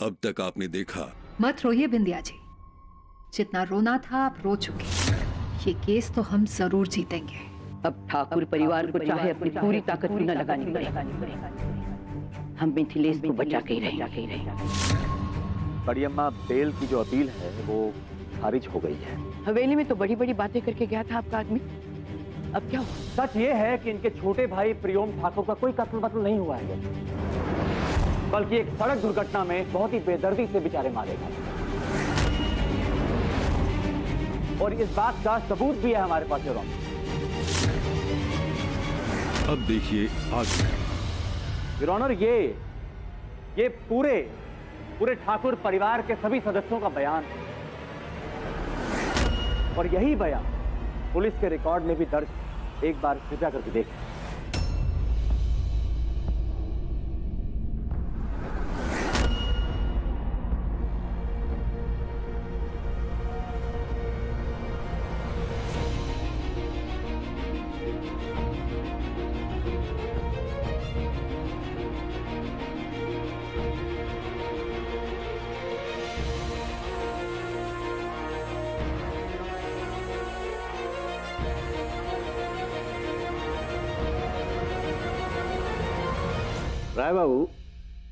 अब तक आपने देखा। मत रोइए बिंदिया जी, जितना रोना था आप रो चुके। ये केस तो हम जरूर जीतेंगे। अब ठाकुर परिवार को चाहे अपनी पूरी ताकत भी न लगानी पड़े, हम मिथिलेश को बचा के ही रहेंगे। बड़ी अम्मा, बेल की जो अपील है वो खारिज हो गई है। हवेली में तो बड़ी बड़ी बातें करके गया था आपका आदमी, अब क्या हुआ? सच ये है कि इनके छोटे भाई प्रियोम ठाकुर का कोई कत्ल वत्ल नहीं हुआ है, बल्कि एक सड़क दुर्घटना में बहुत ही बेदर्दी से बेचारे मारे गए। और इस बात का सबूत भी है हमारे पास। अब देखिए आगे। योर ऑनर, ये पूरे ठाकुर परिवार के सभी सदस्यों का बयान है, और यही बयान पुलिस के रिकॉर्ड में भी दर्ज है। एक बार कृपया करके देखें। राय बाबू,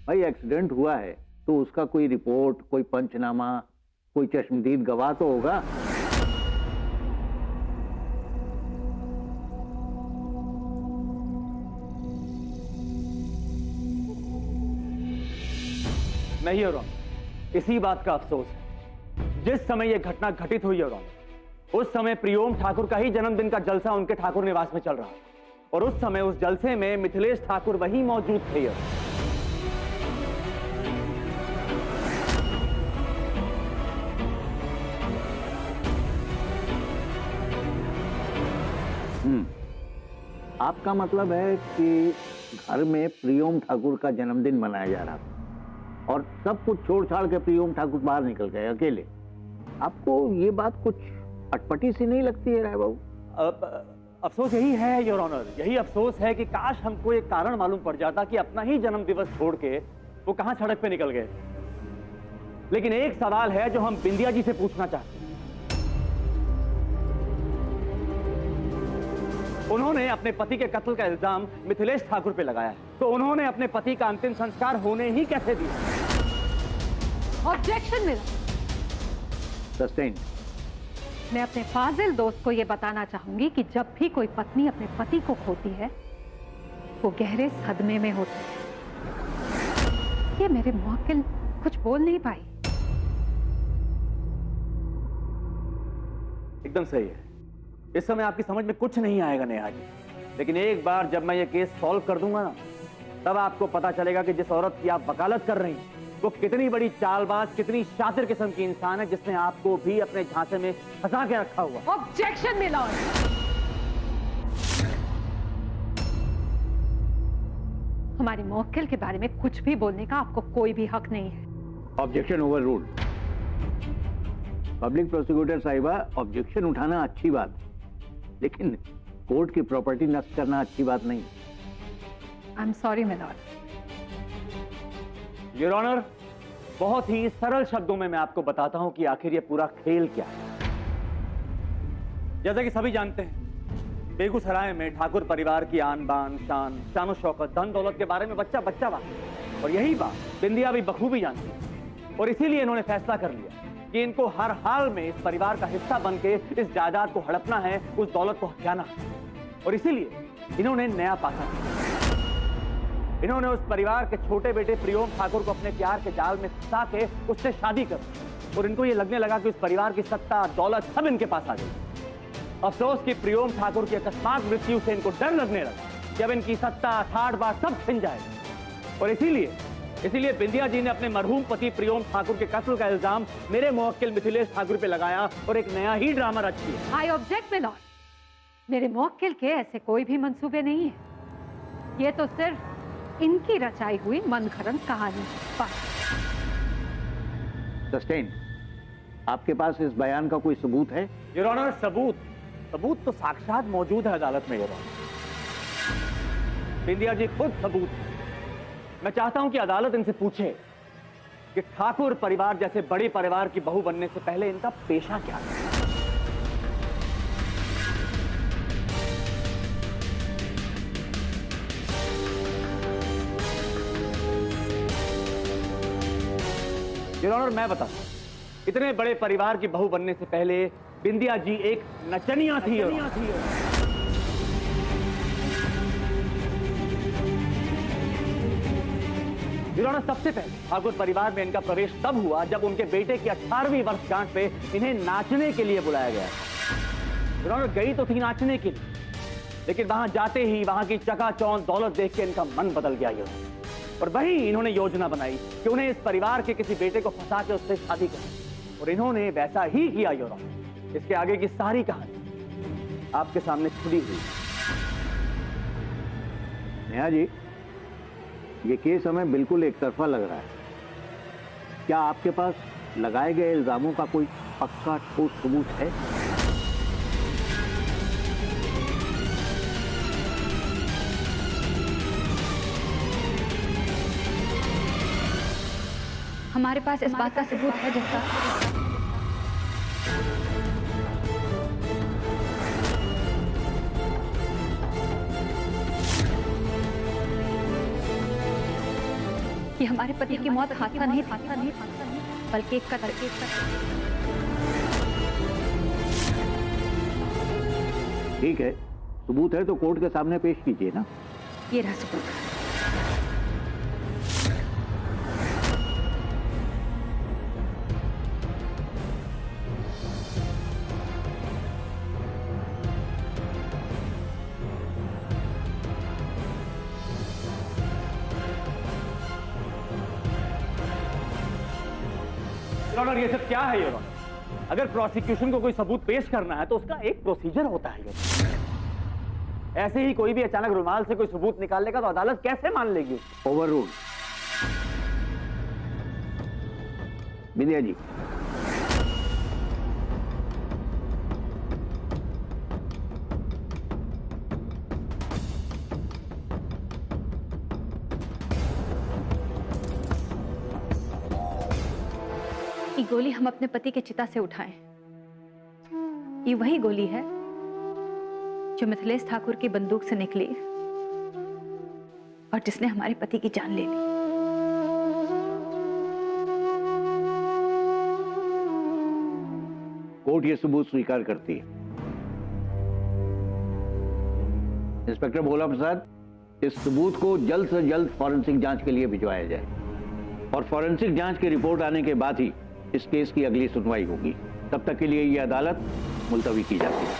भाई एक्सीडेंट हुआ है तो उसका कोई रिपोर्ट, कोई पंचनामा, कोई चश्मदीद गवाह तो होगा। नहीं योर ऑनर, इसी बात का अफसोस है। जिस समय यह घटना घटित हुई योर ऑनर, उस समय प्रियोम ठाकुर का ही जन्मदिन का जलसा उनके ठाकुर निवास में चल रहा था, और उस समय उस जलसे में मिथिलेश ठाकुर वहीं मौजूद थे। आपका मतलब है कि घर में प्रियोम ठाकुर का जन्मदिन मनाया जा रहा था और सब कुछ छोड़ छाड़ के प्रियोम ठाकुर बाहर निकल गए अकेले। आपको ये बात कुछ अटपटी सी नहीं लगती है राय बाबू? अफसोस यही है योर ऑनर, यही अफसोस है कि काश हमको एक कारण मालूम पड़ जाता कि अपना ही जन्म दिवस छोड़ के वो कहां सड़क पे निकल गए। लेकिन एक सवाल है जो हम बिंदिया जी से पूछना चाहते हैं। उन्होंने अपने पति के कत्ल का इल्जाम मिथिलेश ठाकुर पे लगाया है, तो उन्होंने अपने पति का अंतिम संस्कार होने ही कैसे दिया? ऑब्जेक्शन मिला। सस्टेन। मैं अपने फाजिल दोस्त को यह बताना चाहूंगी कि जब भी कोई पत्नी अपने पति को खोती है वो गहरे सदमे में होती है। ये मेरे मुवक्किल कुछ बोल नहीं पाई। एकदम सही है। इस समय आपकी समझ में कुछ नहीं आएगा नेहा जी, लेकिन एक बार जब मैं ये केस सॉल्व कर दूंगा ना, तब आपको पता चलेगा कि जिस औरत की आप वकालत कर रही हैं वो कितनी बड़ी चालबाज, कितनी शातिर किस्म की इंसान है, जिसने आपको भी अपने झांसे में फंसा के रखा हुआ। ऑब्जेक्शन मिला। हमारे मुवक्किल के बारे में कुछ भी बोलने का आपको कोई भी हक नहीं है। Objection over ruled. Public prosecutor साहिबा, ऑब्जेक्शन उठाना अच्छी बात है, लेकिन कोर्ट की प्रॉपर्टी नष्ट करना अच्छी बात नहीं। I am sorry my lord. Your honour, बहुत ही सरल शब्दों में मैं आपको बताता हूं कि आखिर ये पूरा खेल क्या है। जैसा कि सभी जानते हैं, बेगूसराय में ठाकुर परिवार की आन बान, शान शौकत, धन दौलत के बारे में बच्चा बात, और यही बात बिंदिया भी बखूबी जानती है। और इसीलिए इन्होंने फैसला कर लिया कि इनको हर हाल में इस परिवार का हिस्सा बनके इस जायदाद को हड़पना है, उस दौलत को हथियाना है। और इसीलिए इन्होंने नया पासा किया। इन्होंने उस परिवार के छोटे बेटे प्रियोम ठाकुर को अपने प्यार के जाल में फंसा के उससे शादी कर, और इनको ये लगने लगा कि उस परिवार की सत्ता, दौलत सब इनके पास आ गई। अफसोस कि प्रियोम ठाकुर की अकस्मात मृत्यु से इनको डर लगने लगा कि अब इनकी सत्ता, ठाट बाट सब छिन जाएगा। और इसीलिए बिंदिया जी ने अपने मरहूम पति प्रियोम ठाकुर के कत्ल का इल्जाम मेरे मुवक्किल मिथिलेश ठाकुर पे लगाया और एक नया ही ड्रामा रच दिया। I object my lord. मेरे मुवक्किल के ऐसे कोई भी मंसूबे नहीं है। ये तो सिर्फ इनकी रचाई हुई मनगढ़ंत कहानी है। सस्टेन, आपके पास इस बयान का कोई सबूत है? योर ऑनर, सबूत तो साक्षात मौजूद है अदालत में। योर ऑनर, बिंदिया जी खुद सबूत है। मैं चाहता हूं कि अदालत इनसे पूछे कि ठाकुर परिवार जैसे बड़े परिवार की बहू बनने से पहले इनका पेशा क्या था। योर ऑनर, मैं बताता हूं, इतने बड़े परिवार की बहू बनने से पहले बिंदिया जी एक नचनिया थी। सबसे पहले ठाकुर परिवार में इनका प्रवेश तब हुआ जब उनके बेटे की 18वीं वर्षगांठ पे इन्हें नाचने के लिए बुलाया गया। गई तो थी नाचने के लिए, लेकिन वहां जाते ही वहां की चकाचौंध दौलत देख के इनका मन बदल गया। और वही इन्होंने योजना बनाई कि उन्हें इस परिवार के किसी बेटे को फंसा के उससे शादी करें, और इन्होंने वैसा ही किया। इसके आगे की सारी कहानी आपके सामने खुली हुई। नेहा जी, ये केस हमें बिल्कुल एक तरफा लग रहा है। क्या आपके पास लगाए गए इल्जामों का कोई पक्का ठोस सबूत है? हमारे पास इस बात का सबूत है जिसका कि हमारे पति की मौत हादसा नहीं थी, बल्कि एक कत्ल। ठीक है, सबूत है तो कोर्ट के सामने पेश कीजिए ना। ये रहा सबूत। ऑनर, ये सब क्या है? योर ऑनर, अगर प्रोसिक्यूशन को कोई सबूत पेश करना है तो उसका एक प्रोसीजर होता है। ऐसे ही कोई भी अचानक रुमाल से कोई सबूत निकाल लेगा तो अदालत कैसे मान लेगी? ओवररूल। बिंदिया जी, ये गोली हम अपने पति के चिता से उठाएं। ये वही गोली है जो मिथिलेश ठाकुर की बंदूक से निकली और जिसने हमारे पति की जान ले ली। कोर्ट ये सबूत स्वीकार करती है। इंस्पेक्टर भोला प्रसाद, इस सबूत को जल्द से जल्द फॉरेंसिक जांच के लिए भिजवाया जाए, और फॉरेंसिक जांच की रिपोर्ट आने के बाद ही इस केस की अगली सुनवाई होगी। तब तक के लिए यह अदालत मुलतवी की जाती है।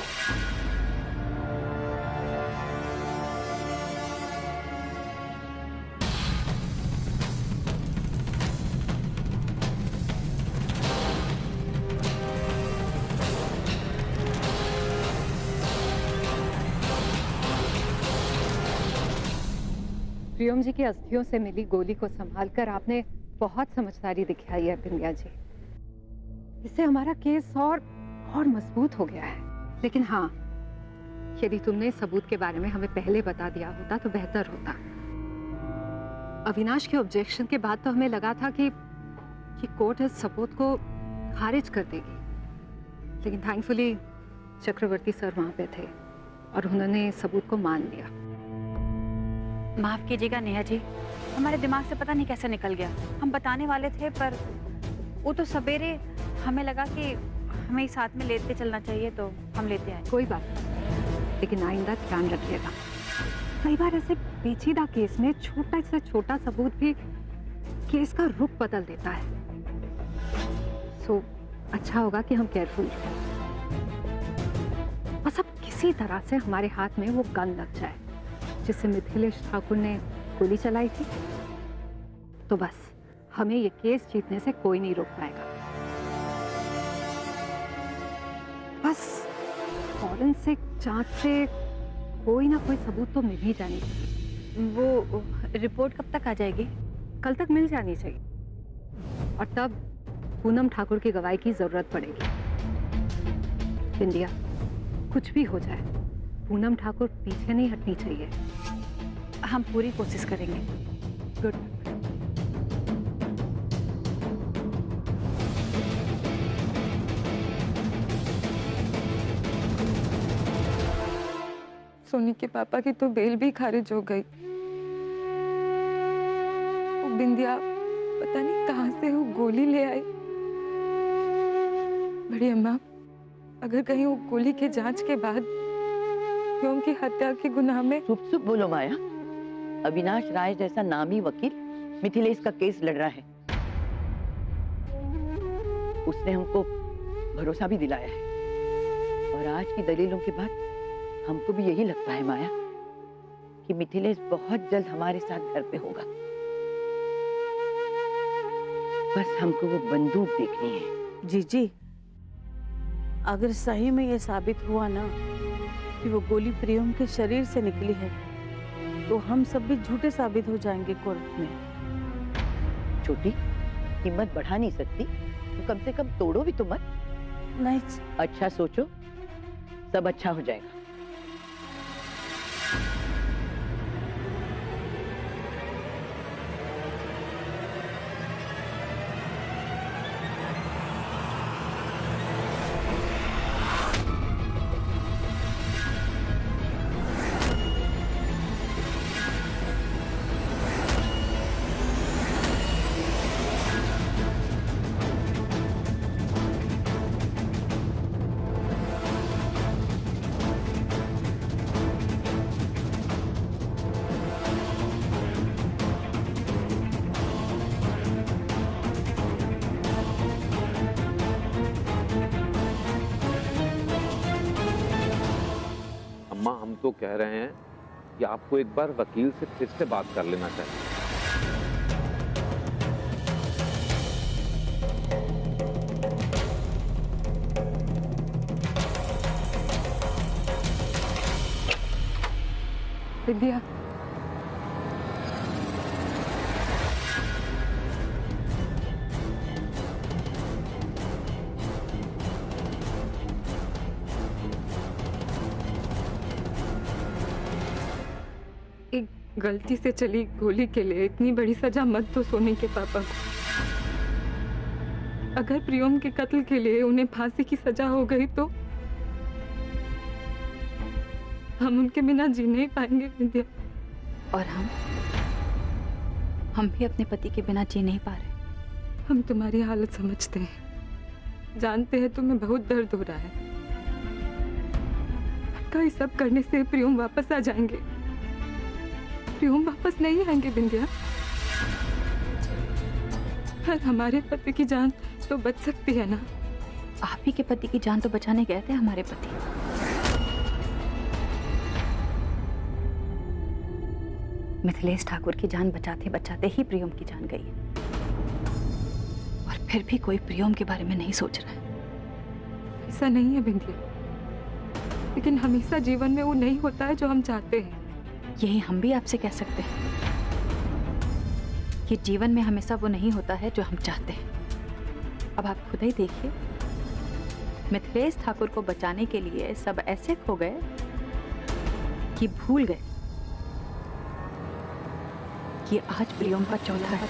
प्रियम जी की अस्थियों से मिली गोली को संभालकर आपने बहुत समझदारी दिखाई है बिंदिया जी। इससे हमारा केस और मजबूत हो गया है। लेकिन हाँ, यदि तुमने सबूत के बारे में हमें पहले बता दिया होता तो बेहतर होता। अविनाश के ऑब्जेक्शन के बाद तो हमें लगा था कि कोर्ट इस सबूत को खारिज कर देगी, लेकिन थैंकफुली चक्रवर्ती सर वहां पे थे और उन्होंने सबूत को मान लिया। माफ कीजिएगा नेहा जी, हमारे दिमाग से पता नहीं कैसे निकल गया। हम बताने वाले थे पर वो तो सवेरे हमें लगा कि हमें साथ में लेते चलना चाहिए तो हम लेते आए। कोई बात नहीं, लेकिन आइंदा ध्यान रखिएगा। कई बार ऐसे पेचीदा केस में छोटा से छोटा सबूत भी केस का रुख बदल देता है। सो अच्छा होगा कि हम केयरफुल रहें। बस अब किसी तरह से हमारे हाथ में वो गन लग जाए जिससे मिथिलेश ठाकुर ने गोली चलाई थी, तो बस हमें ये केस जीतने से कोई नहीं रोक पाएगा। बस फॉरेंसिक जांच से कोई ना कोई सबूत तो मिल ही जानी चाहिए। वो रिपोर्ट कब तक आ जाएगी? कल तक मिल जानी चाहिए, और तब पूनम ठाकुर की गवाही की जरूरत पड़ेगी। बिंदिया, कुछ भी हो जाए पूनम ठाकुर पीछे नहीं हटनी चाहिए। हम पूरी कोशिश करेंगे। गुड। सोनी के पापा की तो बेल भी खारिज हो गई। वो बिंदिया पता नहीं कहां से वो गोली ले आई। बड़ी अम्मा, अगर कहीं वो गोली के जांच के बाद प्रियम की हत्या के गुनाह में। चुप चुप बोलो माया। अविनाश राय जैसा नामी वकील मिथिलेश का केस लड़ रहा है। उसने हमको भरोसा भी दिलाया है और आज की दलीलों के बाद हमको भी यही लगता है माया कि मिथिलेश बहुत जल्द हमारे साथ घर पे होगा। बस हमको वो बंदूक देखनी है। जीजी, अगर सही में ये साबित हुआ ना कि वो गोली प्रियम के शरीर से निकली है तो हम सब भी झूठे साबित हो जाएंगे कोर्ट में। छोटी, हिम्मत बढ़ा नहीं सकती तो कम से कम तोड़ो भी तो मत। नहीं। अच्छा सोचो, सब अच्छा हो जाएगा। अम्मा, हम तो कह रहे हैं कि आपको एक बार वकील से फिर से बात कर लेना चाहिए। विद्या, एक गलती से चली गोली के लिए इतनी बड़ी सजा मत दो सोनी के पापा को। अगर प्रियम के कत्ल के लिए उन्हें फांसी की सजा हो गई तो हम उनके बिना जी नहीं पाएंगे विद्या। और हम भी अपने पति के बिना जी नहीं पा रहे। हम तुम्हारी हालत समझते हैं, जानते हैं तुम्हें बहुत दर्द हो रहा है। का ये सब करने से प्रियम वापस आ जाएंगे। प्रियम वापस नहीं आएंगे बिंदिया। पर हमारे पति की जान तो बच सकती है ना। आप ही के पति की जान तो बचाने गए थे हमारे पति। मिथिलेश ठाकुर की जान बचाते बचाते ही प्रियम की जान गई है। और फिर भी कोई प्रियम के बारे में नहीं सोच रहा है। ऐसा नहीं है बिंदिया, लेकिन हमेशा जीवन में वो नहीं होता है जो हम चाहते हैं। यही हम भी आपसे कह सकते हैं कि जीवन में हमेशा वो नहीं होता है जो हम चाहते हैं। अब आप खुद ही देखिए, मिथिलेश ठाकुर को बचाने के लिए सब ऐसे खो गए कि भूल गए कि आज प्रियम का चौथा है।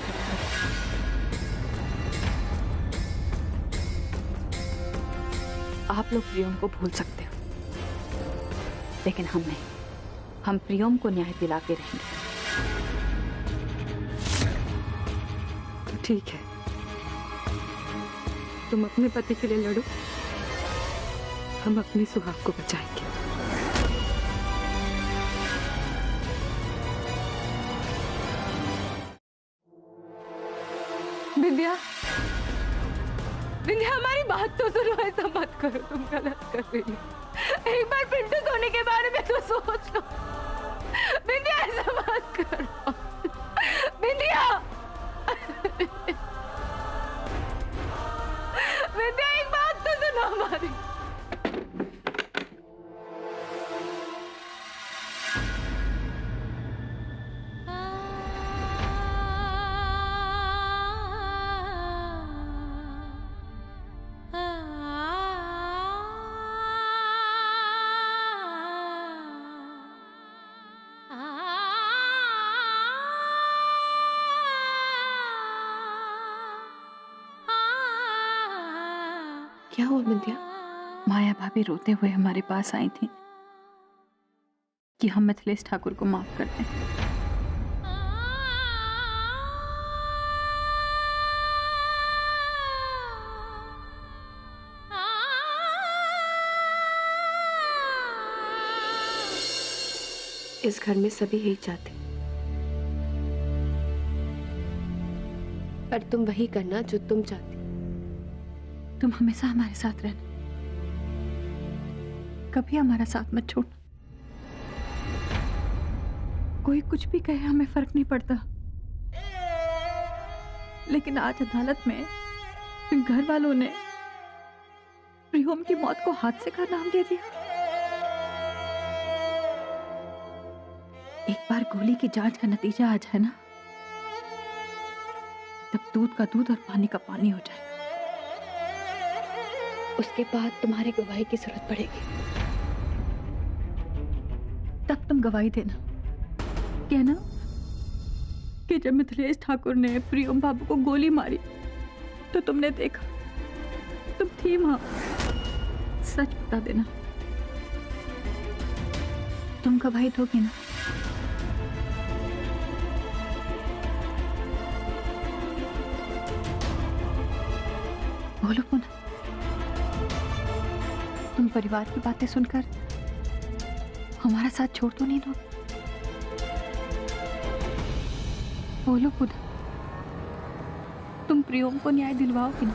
आप लोग प्रियम को भूल सकते हो, लेकिन हम नहीं। हम प्रियम को न्याय दिला के रहेंगे। ठीक है, तुम अपने पति के लिए लड़ो, हम अपनी सुहाग को बचाएंगे। विद्या, विद्या हमारी बात तो सुनो, ऐसा मत करो, तुम गलत कर रही हो। एक बार पिंटू सोनी के बारे में तो सोच लो। विद्या ऐसा मत करो। विद्या, विद्या एक बात तो सुनो हमारी। क्या हुआ विद्या? माया भाभी रोते हुए हमारे पास आई थी। कि हम मिथिलेश ठाकुर को माफ कर दें। इस घर में सभी यही चाहते, पर तुम वही करना जो तुम चाहती। तुम हमेशा हमारे साथ रहना, कभी हमारा साथ मत छोड़ना। कोई कुछ भी कहे हमें फर्क नहीं पड़ता, लेकिन आज अदालत में घर वालों ने प्रियोम की मौत को हादसे का नाम दे दिया। एक बार गोली की जांच का नतीजा आ जाए ना, तब दूध का दूध और पानी का पानी हो जाएगा। उसके बाद तुम्हारी गवाही की जरूरत पड़ेगी। तब तुम गवाही देना, कहना कि जब मिथिलेश ठाकुर ने प्रियोम बाबू को गोली मारी तो तुमने देखा, तुम थी वहां। सच बता देना, तुम गवाही दोगी ना? बोलो पुनः, तुम परिवार की बातें सुनकर हमारा साथ छोड़ तो नहीं दो? बोलो पुनः, तुम प्रियोम को न्याय दिलवाओगे ना?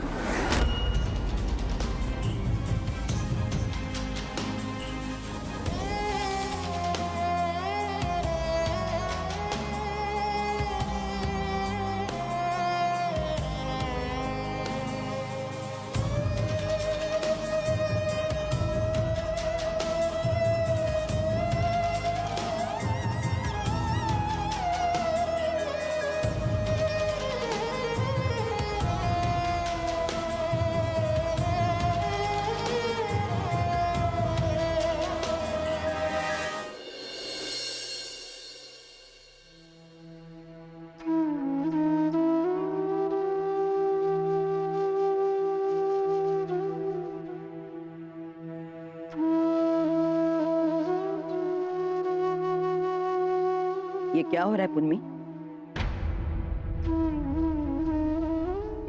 ये क्या हो रहा है पुन्नी?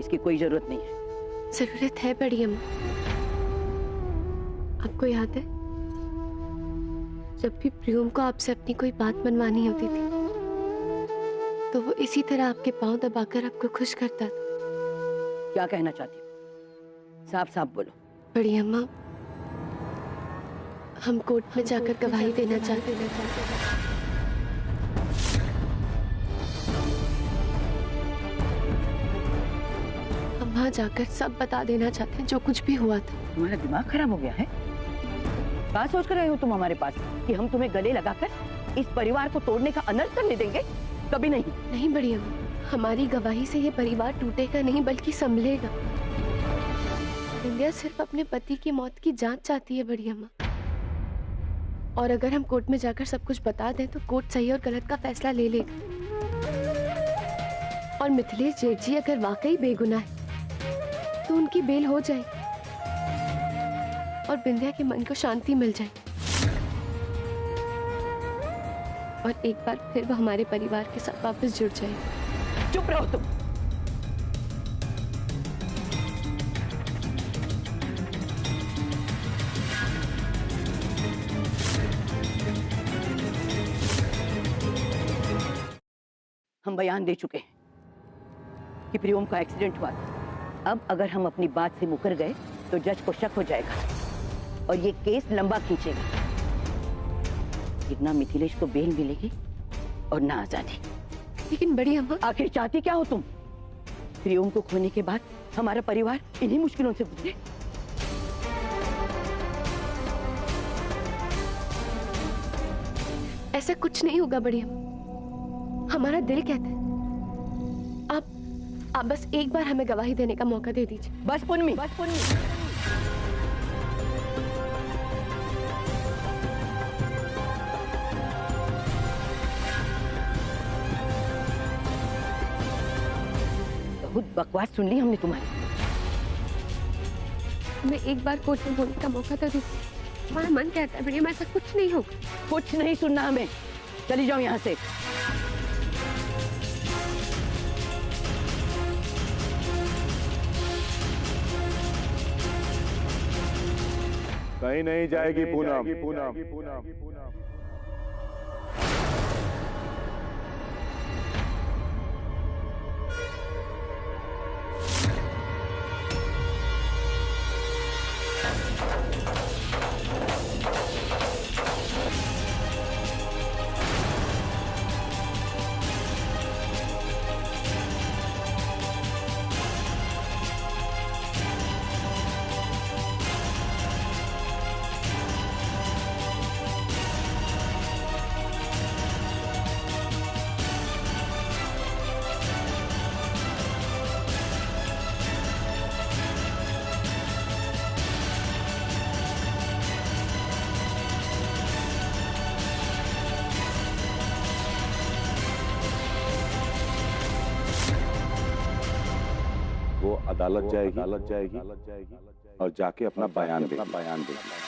इसकी कोई जरूरत नहीं है। जरूरत है बड़ी अम्मा। आपको याद है जब भी प्रियोम को आपसे अपनी कोई बात मनवानी होती थी तो वो इसी तरह आपके पांव दबाकर आपको खुश करता था। क्या कहना चाहती हो? साफ साफ बोलो। बड़ी अम्मा, हम कोर्ट में जाकर गवाही देना चाहते हैं। हम वहां जाकर सब बता देना चाहते हैं जो कुछ भी हुआ था। तुम्हारा दिमाग खराब हो गया है? क्या सोच कर रहे हो तुम हमारे पास कि हम तुम्हें गले लगाकर इस परिवार को तोड़ने का अनर्थ करने देंगे? कभी नहीं। नहीं बड़ी अम्मा, हमारी गवाही से ये परिवार टूटेगा नहीं बल्कि संभलेगा। इंदिया सिर्फ अपने पति की मौत की जांच चाहती है बड़ी अम्मा, और अगर हम कोर्ट में जाकर सब कुछ बता दें तो कोर्ट सही और गलत का फैसला ले लेगा। और मिथिलेश जेठ जी अगर वाकई बेगुनाह है तो उनकी बेल हो जाएगी और बिंदिया के मन को शांति मिल जाएगी और एक बार फिर वो हमारे परिवार के साथ वापस जुड़ जाएगी। चुप रहो तुम। हम बयान दे चुके हैं कि प्रियोम का एक्सीडेंट हुआ था। अब अगर हम अपनी बात से मुकर गए तो जज को शक हो जाएगा और ये केस लंबा खींचेगा। फिर ना मिथिलेश को बेल मिलेगी और ना आजादी। लेकिन बड़ी अम्मा, आखिर चाहती क्या हो तुम? प्रियोम को खोने के बाद हमारा परिवार इन्हीं मुश्किलों से गुजरे। ऐसा कुछ नहीं होगा बड़ी अम्मा, हमारा दिल कहता है। आप बस एक बार हमें गवाही देने का मौका दे दीजिए। बस पुन्नी, बस पुन्नी। बहुत बकवास सुन ली हमने तुम्हारी। हमें एक बार कोर्ट में बोलने का मौका तो दीजिए। हमारा मन कहता है बड़ी अम्मा ऐसा कुछ नहीं होगा। कुछ नहीं सुनना हमें, चली जाओ यहाँ से। कहीं नहीं जाएगी पूनम। वो अदालत जाएगी और जाके अपना बयान देगी।